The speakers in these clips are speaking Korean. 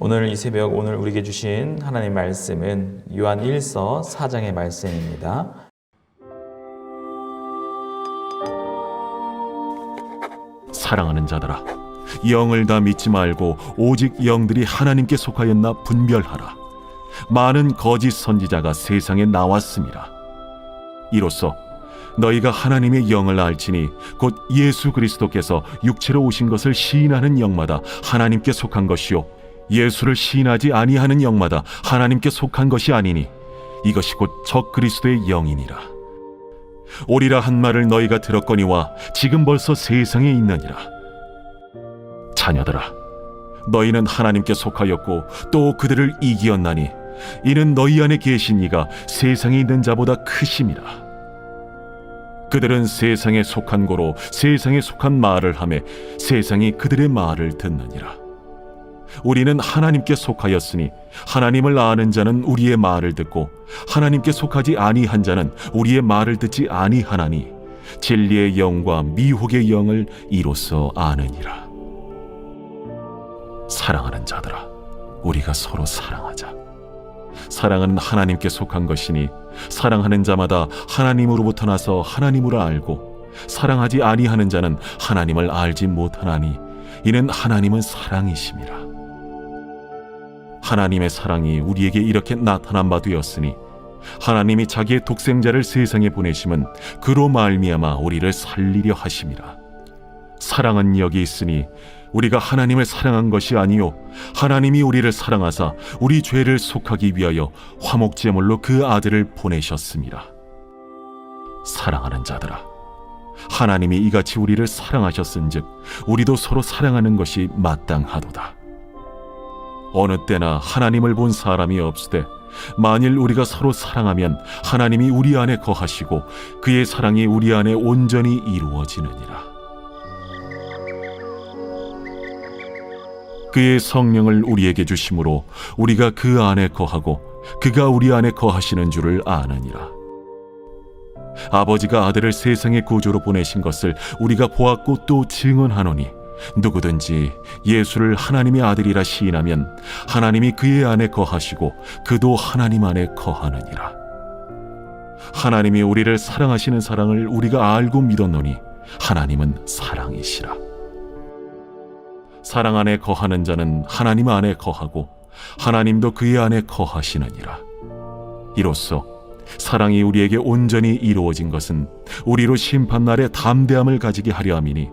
오늘 이 새벽 오늘 우리에게 주신 하나님의 말씀은 요한 1서 4장의 말씀입니다. 사랑하는 자들아, 영을 다 믿지 말고 오직 영들이 하나님께 속하였나 분별하라. 많은 거짓 선지자가 세상에 나왔습니다. 이로써 너희가 하나님의 영을 알지니 곧 예수 그리스도께서 육체로 오신 것을 시인하는 영마다 하나님께 속한 것이요 예수를 시인하지 아니하는 영마다 하나님께 속한 것이 아니니 이것이 곧 적 그리스도의 영이니라. 오리라 한 말을 너희가 들었거니와 지금 벌써 세상에 있느니라. 자녀들아, 너희는 하나님께 속하였고 또 그들을 이기었나니 이는 너희 안에 계신 이가 세상에 있는 자보다 크심이라. 그들은 세상에 속한 고로 세상에 속한 말을 하매 세상이 그들의 말을 듣느니라. 우리는 하나님께 속하였으니 하나님을 아는 자는 우리의 말을 듣고 하나님께 속하지 아니한 자는 우리의 말을 듣지 아니하나니 진리의 영과 미혹의 영을 이로써 아느니라. 사랑하는 자들아, 우리가 서로 사랑하자. 사랑은 하나님께 속한 것이니 사랑하는 자마다 하나님으로부터 나서 하나님으로 알고 사랑하지 아니하는 자는 하나님을 알지 못하나니 이는 하나님은 사랑이심이라. 하나님의 사랑이 우리에게 이렇게 나타난 바 되었으니 하나님이 자기의 독생자를 세상에 보내심은 그로 말미암아 우리를 살리려 하심이라. 사랑은 여기 있으니 우리가 하나님을 사랑한 것이 아니요 하나님이 우리를 사랑하사 우리 죄를 속하기 위하여 화목제물로 그 아들을 보내셨습니다. 사랑하는 자들아, 하나님이 이같이 우리를 사랑하셨은즉 우리도 서로 사랑하는 것이 마땅하도다. 어느 때나 하나님을 본 사람이 없으되 만일 우리가 서로 사랑하면 하나님이 우리 안에 거하시고 그의 사랑이 우리 안에 온전히 이루어지느니라. 그의 성령을 우리에게 주심으로 우리가 그 안에 거하고 그가 우리 안에 거하시는 줄을 아느니라. 아버지가 아들을 세상의 구주로 보내신 것을 우리가 보았고 또 증언하노니 누구든지 예수를 하나님의 아들이라 시인하면 하나님이 그의 안에 거하시고 그도 하나님 안에 거하느니라. 하나님이 우리를 사랑하시는 사랑을 우리가 알고 믿었노니 하나님은 사랑이시라. 사랑 안에 거하는 자는 하나님 안에 거하고 하나님도 그의 안에 거하시느니라. 이로써 사랑이 우리에게 온전히 이루어진 것은 우리로 심판날에 담대함을 가지게 하려 함이니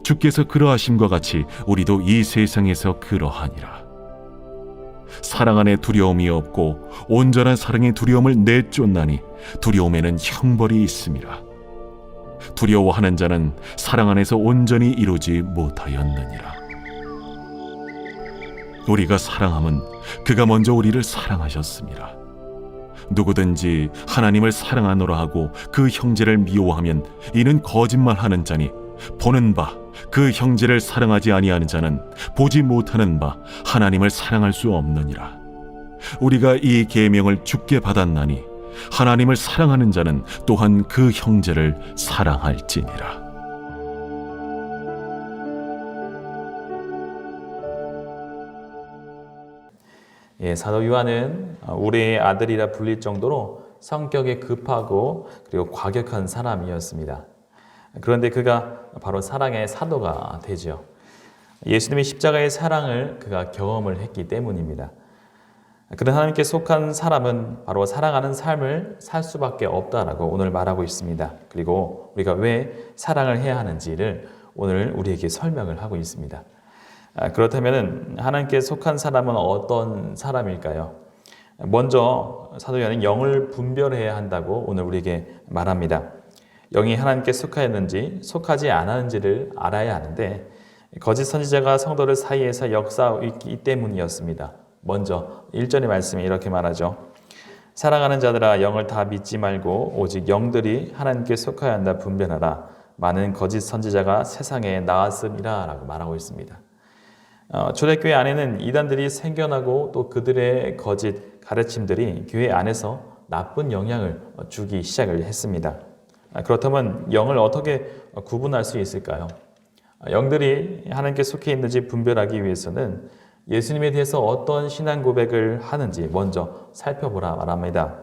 주께서 그러하심과 같이 우리도 이 세상에서 그러하니라. 사랑 안에 두려움이 없고 온전한 사랑의 두려움을 내쫓나니 두려움에는 형벌이 있음이라. 두려워하는 자는 사랑 안에서 온전히 이루지 못하였느니라. 우리가 사랑함은 그가 먼저 우리를 사랑하셨습니다. 누구든지 하나님을 사랑하노라 하고 그 형제를 미워하면 이는 거짓말하는 자니 보는 바 그 형제를 사랑하지 아니하는 자는 보지 못하는 바 하나님을 사랑할 수 없느니라. 우리가 이 계명을 주께 받았나니 하나님을 사랑하는 자는 또한 그 형제를 사랑할지니라. 사도 요한은 우리의 아들이라 불릴 정도로 성격이 급하고 그리고 과격한 사람이었습니다. 그런데 그가 바로 사랑의 사도가 되죠. 예수님의 십자가의 사랑을 그가 경험을 했기 때문입니다. 그런 하나님께 속한 사람은 바로 사랑하는 삶을 살 수밖에 없다라고 오늘 말하고 있습니다. 그리고 우리가 왜 사랑을 해야 하는지를 오늘 우리에게 설명을 하고 있습니다. 그렇다면 하나님께 속한 사람은 어떤 사람일까요? 먼저 사도 요한은 영을 분별해야 한다고 오늘 우리에게 말합니다. 영이 하나님께 속하였는지 속하지 않았는지를 알아야 하는데 거짓 선지자가 성도들 사이에서 역사하고 있기 때문이었습니다. 먼저 1절의 말씀이 이렇게 말하죠. 사랑하는 자들아, 영을 다 믿지 말고 오직 영들이 하나님께 속하여 한다 분별하라. 많은 거짓 선지자가 세상에 나왔음이라 라고 말하고 있습니다. 초대교회 안에는 이단들이 생겨나고 또 그들의 거짓 가르침들이 교회 안에서 나쁜 영향을 주기 시작을 했습니다. 그렇다면 영을 어떻게 구분할 수 있을까요? 영들이 하나님께 속해 있는지 분별하기 위해서는 예수님에 대해서 어떤 신앙 고백을 하는지 먼저 살펴보라 말합니다.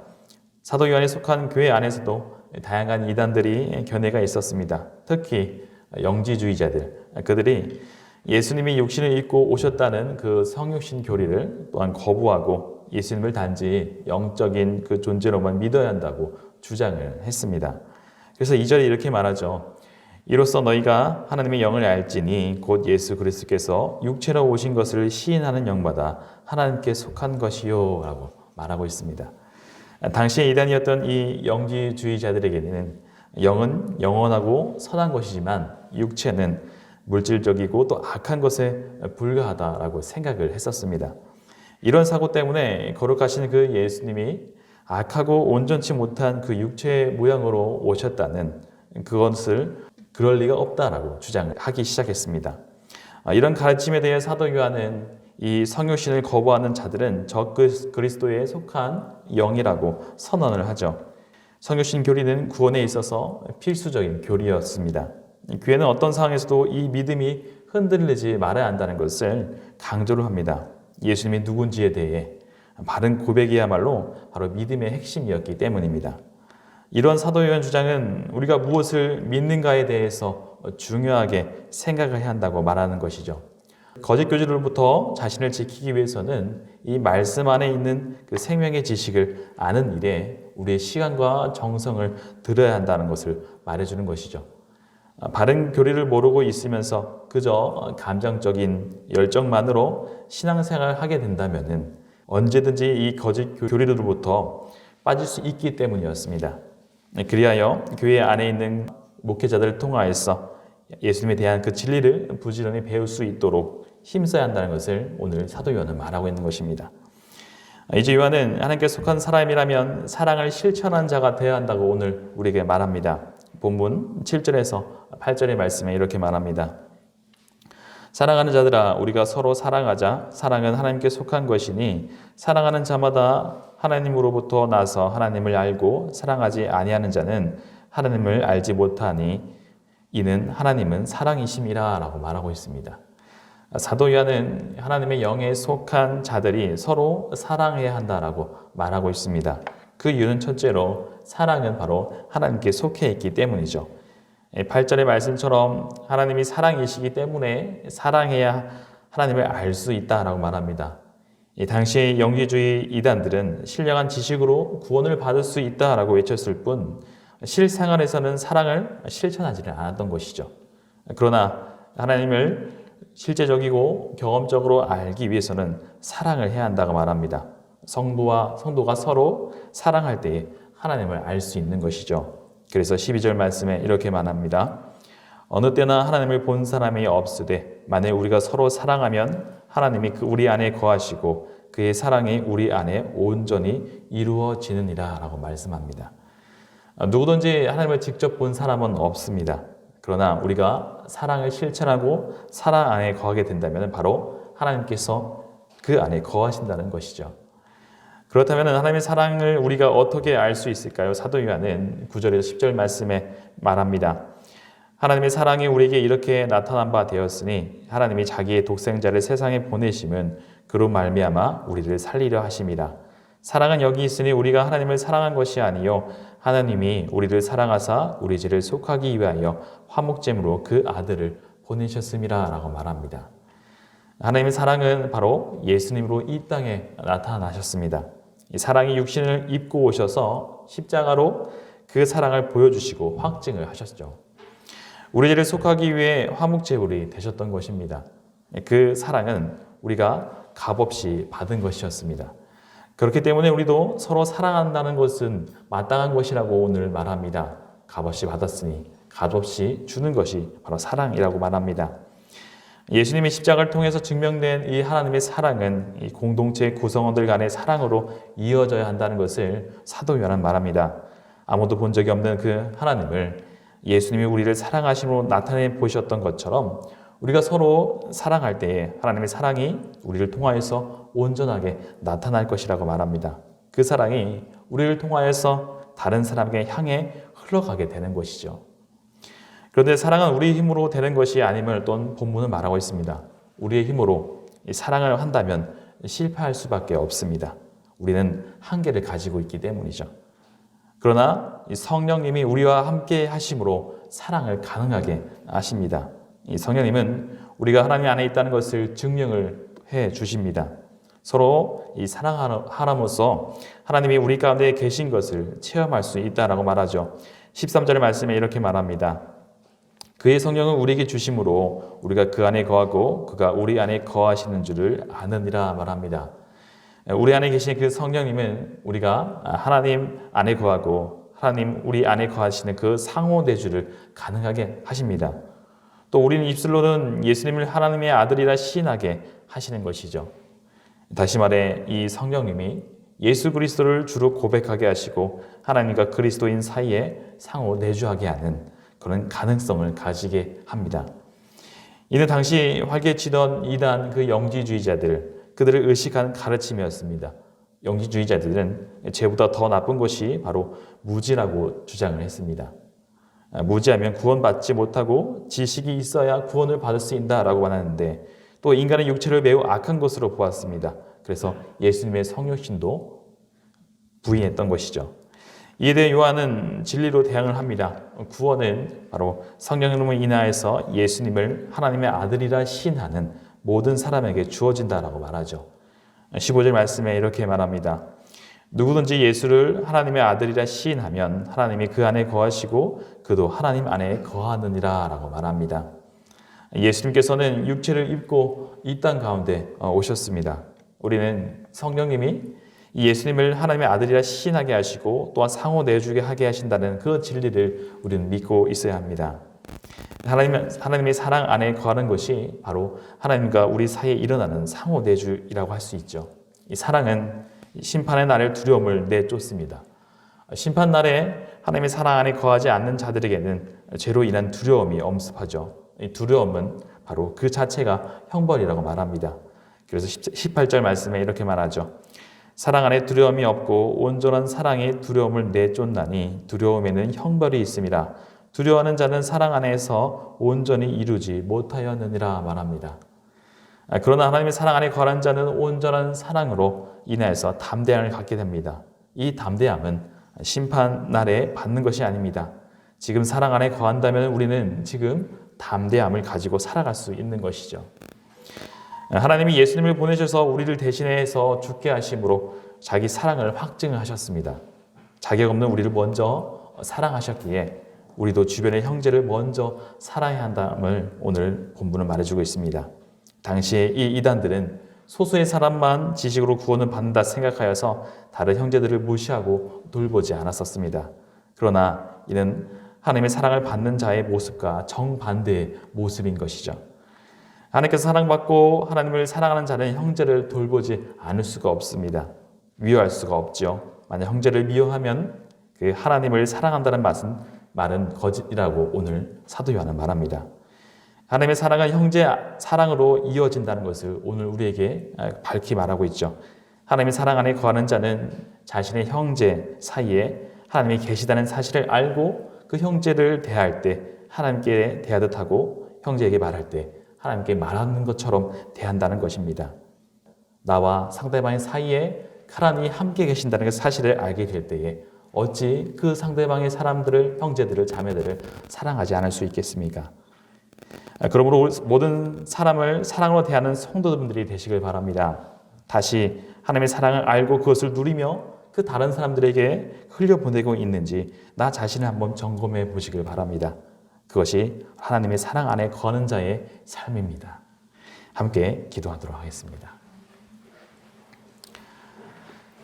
사도 요한에 속한 교회 안에서도 다양한 이단들이 견해가 있었습니다. 특히 영지주의자들, 그들이 예수님이 육신을 입고 오셨다는 그 성육신 교리를 또한 거부하고 예수님을 단지 영적인 그 존재로만 믿어야 한다고 주장을 했습니다. 그래서 2절에 이렇게 말하죠. 이로써 너희가 하나님의 영을 알지니 곧 예수 그리스도께서 육체로 오신 것을 시인하는 영마다 하나님께 속한 것이요 라고 말하고 있습니다. 당시의 이단이었던 이 영지주의자들에게는 영은 영원하고 선한 것이지만 육체는 물질적이고 또 악한 것에 불과하다라고 생각을 했었습니다. 이런 사고 때문에 거룩하신 그 예수님이 악하고 온전치 못한 그 육체의 모양으로 오셨다는 그것을 그럴 리가 없다라고 주장하기 시작했습니다. 이런 가르침에 대해 사도 요한은 이 성육신을 거부하는 자들은 적 그리스도에 속한 영이라고 선언을 하죠. 성육신 교리는 구원에 있어서 필수적인 교리였습니다. 교회는 어떤 상황에서도 이 믿음이 흔들리지 말아야 한다는 것을 강조를 합니다. 예수님이 누군지에 대해 바른 고백이야말로 바로 믿음의 핵심이었기 때문입니다. 이런 사도 요한 주장은 우리가 무엇을 믿는가에 대해서 중요하게 생각을 해야 한다고 말하는 것이죠. 거짓 교주로부터 자신을 지키기 위해서는 이 말씀 안에 있는 그 생명의 지식을 아는 일에 우리의 시간과 정성을 들여야 한다는 것을 말해주는 것이죠. 바른 교리를 모르고 있으면서 그저 감정적인 열정만으로 신앙생활을 하게 된다면 언제든지 이 거짓 교리로부터 빠질 수 있기 때문이었습니다. 그리하여 교회 안에 있는 목회자들을 통하여서 예수님에 대한 그 진리를 부지런히 배울 수 있도록 힘써야 한다는 것을 오늘 사도 요한은 말하고 있는 것입니다. 이제 요한은 하나님께 속한 사람이라면 사랑을 실천한 자가 되어야 한다고 오늘 우리에게 말합니다. 본문 7절에서 8절의 말씀에 이렇게 말합니다. 사랑하는 자들아 우리가 서로 사랑하자. 사랑은 하나님께 속한 것이니 사랑하는 자마다 하나님으로부터 나서 하나님을 알고 사랑하지 아니하는 자는 하나님을 알지 못하니 이는 하나님은 사랑이심이라 라고 말하고 있습니다. 사도 요한은 하나님의 영에 속한 자들이 서로 사랑해야 한다라고 말하고 있습니다. 그 이유는 첫째로 사랑은 바로 하나님께 속해 있기 때문이죠. 8절의 말씀처럼 하나님이 사랑이시기 때문에 사랑해야 하나님을 알 수 있다라고 말합니다. 당시의 영지주의 이단들은 신령한 지식으로 구원을 받을 수 있다라고 외쳤을 뿐 실생활에서는 사랑을 실천하지를 않았던 것이죠. 그러나 하나님을 실제적이고 경험적으로 알기 위해서는 사랑을 해야 한다고 말합니다. 성도가 서로 사랑할 때에 하나님을 알 수 있는 것이죠. 그래서 12절 말씀에 이렇게 말합니다. 어느 때나 하나님을 본 사람이 없으되 만일 우리가 서로 사랑하면 하나님이 우리 안에 거하시고 그의 사랑이 우리 안에 온전히 이루어지느니라 라고 말씀합니다. 누구든지 하나님을 직접 본 사람은 없습니다. 그러나 우리가 사랑을 실천하고 사랑 안에 거하게 된다면 바로 하나님께서 그 안에 거하신다는 것이죠. 그렇다면 하나님의 사랑을 우리가 어떻게 알 수 있을까요? 사도 요한은 9절에서 10절 말씀에 말합니다. 하나님의 사랑이 우리에게 이렇게 나타난 바 되었으니 하나님이 자기의 독생자를 세상에 보내심은 그로 말미암아 우리를 살리려 하심이라. 사랑은 여기 있으니 우리가 하나님을 사랑한 것이 아니요 하나님이 우리를 사랑하사 우리 죄를 속하기 위하여 화목제물로 그 아들을 보내셨음이라 라고 말합니다. 하나님의 사랑은 바로 예수님으로 이 땅에 나타나셨습니다. 이 사랑이 육신을 입고 오셔서 십자가로 그 사랑을 보여주시고 확증을 하셨죠. 우리 죄를 속하기 위해 화목제물이 되셨던 것입니다. 그 사랑은 우리가 값없이 받은 것이었습니다. 그렇기 때문에 우리도 서로 사랑한다는 것은 마땅한 것이라고 오늘 말합니다. 값없이 받았으니 값없이 주는 것이 바로 사랑이라고 말합니다. 예수님의 십자가를 통해서 증명된 이 하나님의 사랑은 이 공동체 구성원들 간의 사랑으로 이어져야 한다는 것을 사도 요한은 말합니다. 아무도 본 적이 없는 그 하나님을 예수님이 우리를 사랑하심으로 나타내 보셨던 것처럼 우리가 서로 사랑할 때에 하나님의 사랑이 우리를 통하여서 온전하게 나타날 것이라고 말합니다. 그 사랑이 우리를 통하여서 다른 사람에게 향해 흘러가게 되는 것이죠. 그런데 사랑은 우리 힘으로 되는 것이 아님을 또 본문은 말하고 있습니다. 우리의 힘으로 이 사랑을 한다면 실패할 수밖에 없습니다. 우리는 한계를 가지고 있기 때문이죠. 그러나 이 성령님이 우리와 함께 하심으로 사랑을 가능하게 하십니다. 이 성령님은 우리가 하나님 안에 있다는 것을 증명을 해 주십니다. 서로 이 사랑함으로써 하나님이 우리 가운데 계신 것을 체험할 수 있다라고 말하죠. 13절의 말씀에 이렇게 말합니다. 그의 성령을 우리에게 주심으로 우리가 그 안에 거하고 그가 우리 안에 거하시는 줄을 아느니라 말합니다. 우리 안에 계신 그 성령님은 우리가 하나님 안에 거하고 하나님 우리 안에 거하시는 그 상호 내주를 가능하게 하십니다. 또 우리는 입술로는 예수님을 하나님의 아들이라 시인하게 하시는 것이죠. 다시 말해 이 성령님이 예수 그리스도를 주로 고백하게 하시고 하나님과 그리스도인 사이에 상호 내주하게 하는 그런 가능성을 가지게 합니다. 이는 당시 활개치던 이단 그 영지주의자들, 그들을 의식한 가르침이었습니다. 영지주의자들은 죄보다 더 나쁜 것이 바로 무지라고 주장을 했습니다. 무지하면 구원받지 못하고 지식이 있어야 구원을 받을 수 있다라고 말하는데 또 인간의 육체를 매우 악한 것으로 보았습니다. 그래서 예수님의 성육신도 부인했던 것이죠. 이에 대해 요한은 진리로 대항을 합니다. 구원은 바로 성령으로 인하여서 예수님을 하나님의 아들이라 시인하는 모든 사람에게 주어진다라고 말하죠. 15절 말씀에 이렇게 말합니다. 누구든지 예수를 하나님의 아들이라 시인하면 하나님이 그 안에 거하시고 그도 하나님 안에 거하느니라 라고 말합니다. 예수님께서는 육체를 입고 이 땅 가운데 오셨습니다. 우리는 성령님이 예수님을 하나님의 아들이라 시인하게 하시고 또한 상호 내주게 하게 하신다는 그 진리를 우리는 믿고 있어야 합니다. 하나님의 사랑 안에 거하는 것이 바로 하나님과 우리 사이에 일어나는 상호 내주이라고 할 수 있죠. 이 사랑은 심판의 날의 두려움을 내쫓습니다. 심판 날에 하나님의 사랑 안에 거하지 않는 자들에게는 죄로 인한 두려움이 엄습하죠. 이 두려움은 바로 그 자체가 형벌이라고 말합니다. 그래서 18절 말씀에 이렇게 말하죠. 사랑 안에 두려움이 없고 온전한 사랑이 두려움을 내쫓나니 두려움에는 형벌이 있음이라. 두려워하는 자는 사랑 안에서 온전히 이루지 못하였느니라 말합니다. 그러나 하나님의 사랑 안에 거하는 자는 온전한 사랑으로 인하여서 담대함을 갖게 됩니다. 이 담대함은 심판 날에 받는 것이 아닙니다. 지금 사랑 안에 거한다면 우리는 지금 담대함을 가지고 살아갈 수 있는 것이죠. 하나님이 예수님을 보내셔서 우리를 대신해서 죽게 하심으로 자기 사랑을 확증을 하셨습니다. 자격 없는 우리를 먼저 사랑하셨기에 우리도 주변의 형제를 먼저 사랑해야 한다음을 오늘 본문은 말해주고 있습니다. 당시에 이 이단들은 소수의 사람만 지식으로 구원을 받는다 생각하여서 다른 형제들을 무시하고 돌보지 않았었습니다. 그러나 이는 하나님의 사랑을 받는 자의 모습과 정반대의 모습인 것이죠. 하나님께서 사랑받고 하나님을 사랑하는 자는 형제를 돌보지 않을 수가 없습니다. 미워할 수가 없죠. 만약 형제를 미워하면 그 하나님을 사랑한다는 말은 거짓이라고 오늘 사도 요한은 말합니다. 하나님의 사랑은 형제 사랑으로 이어진다는 것을 오늘 우리에게 밝히 말하고 있죠. 하나님의 사랑 안에 거하는 자는 자신의 형제 사이에 하나님이 계시다는 사실을 알고 그 형제를 대할 때 하나님께 대하듯 하고 형제에게 말할 때 하나님께 말하는 것처럼 대한다는 것입니다. 나와 상대방의 사이에 하나님이 함께 계신다는 그 사실을 알게 될 때에 어찌 그 상대방의 사람들을, 형제들을, 자매들을 사랑하지 않을 수 있겠습니까? 그러므로 모든 사람을 사랑으로 대하는 성도분들이 되시길 바랍니다. 다시 하나님의 사랑을 알고 그것을 누리며 그 다른 사람들에게 흘려보내고 있는지 나 자신을 한번 점검해 보시길 바랍니다. 그것이 하나님의 사랑 안에 거는 자의 삶입니다. 함께 기도하도록 하겠습니다.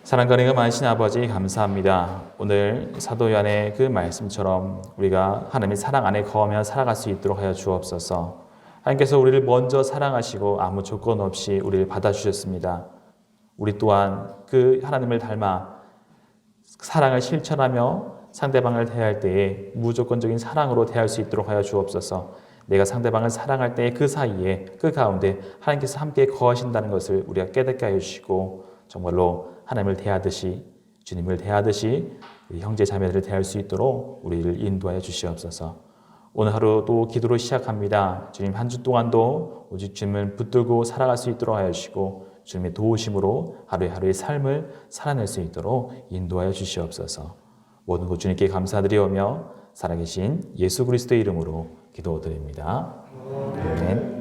사랑과 은혜가 많으신 아버지 감사합니다. 오늘 사도 요한의 그 말씀처럼 우리가 하나님의 사랑 안에 거하며 살아갈 수 있도록 하여 주옵소서. 하나님께서 우리를 먼저 사랑하시고 아무 조건 없이 우리를 받아주셨습니다. 우리 또한 그 하나님을 닮아 사랑을 실천하며 상대방을 대할 때에 무조건적인 사랑으로 대할 수 있도록 하여 주옵소서. 내가 상대방을 사랑할 때 그 사이에 그 가운데 하나님께서 함께 거하신다는 것을 우리가 깨닫게 하여 주시고 정말로 하나님을 대하듯이 주님을 대하듯이 우리 형제 자매들을 대할 수 있도록 우리를 인도하여 주시옵소서. 오늘 하루 또 기도로 시작합니다. 주님 한 주 동안도 오직 주님을 붙들고 살아갈 수 있도록 하여 주시고 주님의 도우심으로 하루의 삶을 살아낼 수 있도록 인도하여 주시옵소서. 모든 것 주님께 감사드리오며 살아계신 예수 그리스도의 이름으로 기도드립니다. 아멘.